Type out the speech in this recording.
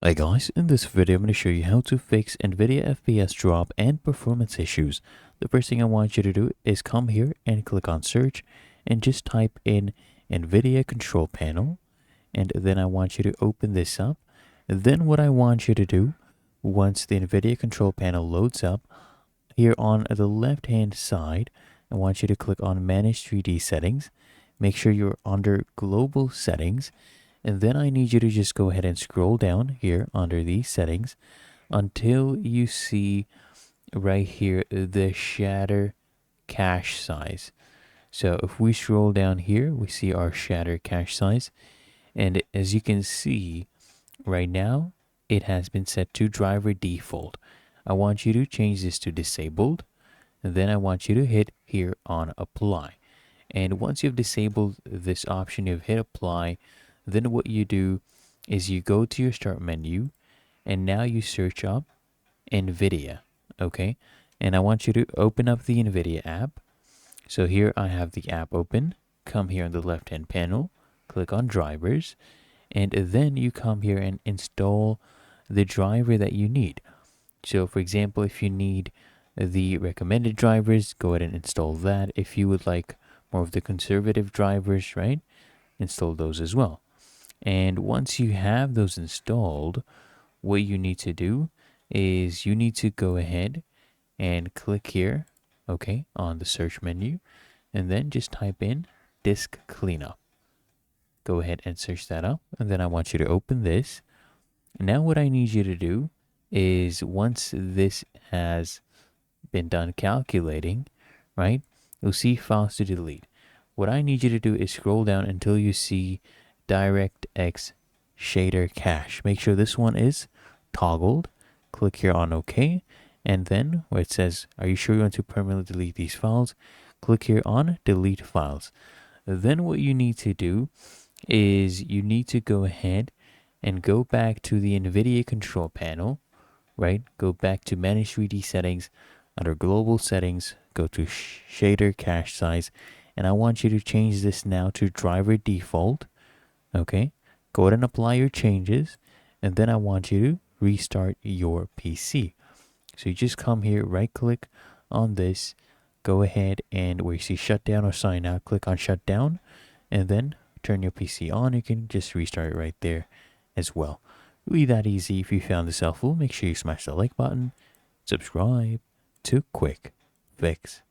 Hi guys, in this video I'm going to show you how to fix NVIDIA FPS drop and performance issues. The first thing I want you to do is come here and click on search and just type in NVIDIA control panel, and then I want you to open this up. Then what I want you to do, once the NVIDIA control panel loads up, here on the left hand side I want you to click on manage 3D settings. Make sure you're under global settings. And then I need you to just go ahead and scroll down here under these settings until you see right here the shader cache size. So if we scroll down here, we see our shader cache size. And as you can see right now, it has been set to driver default. I want you to change this to disabled. And then I want you to hit here on apply. And once you've disabled this option, you've hit apply. Then what you do is you go to your start menu and now you search up NVIDIA, okay? And I want you to open up the NVIDIA app. So here I have the app open. Come here on the left hand panel, click on drivers, and then you come here and install the driver that you need. So for example, if you need the recommended drivers, go ahead and install that. If you would like more of the conservative drivers, right, install those as well. And once you have those installed, what you need to do is you need to go ahead and click here, okay, on the search menu, and then just type in disk cleanup. Go ahead and search that up, and then I want you to open this. Now what I need you to do is once this has been done calculating, right, you'll see files to delete. What I need you to do is scroll down until you see DirectX shader cache. Make sure this one is toggled. Click here on OK, and then where it says, are you sure you want to permanently delete these files? Click here on delete files. Then what you need to do is you need to go ahead and go back to the NVIDIA control panel, right? Go back to manage 3D settings. Under global settings, go to shader cache size, and I want you to change this now to driver default. Okay, go ahead and apply your changes, and then I want you to restart your PC. So you just come here, right click on this, go ahead and where you see shutdown or sign out, click on shutdown, and then turn your PC on. You can just restart it right there as well. Really that easy. If you found this helpful, make sure you smash the like button, subscribe to Quick Fix.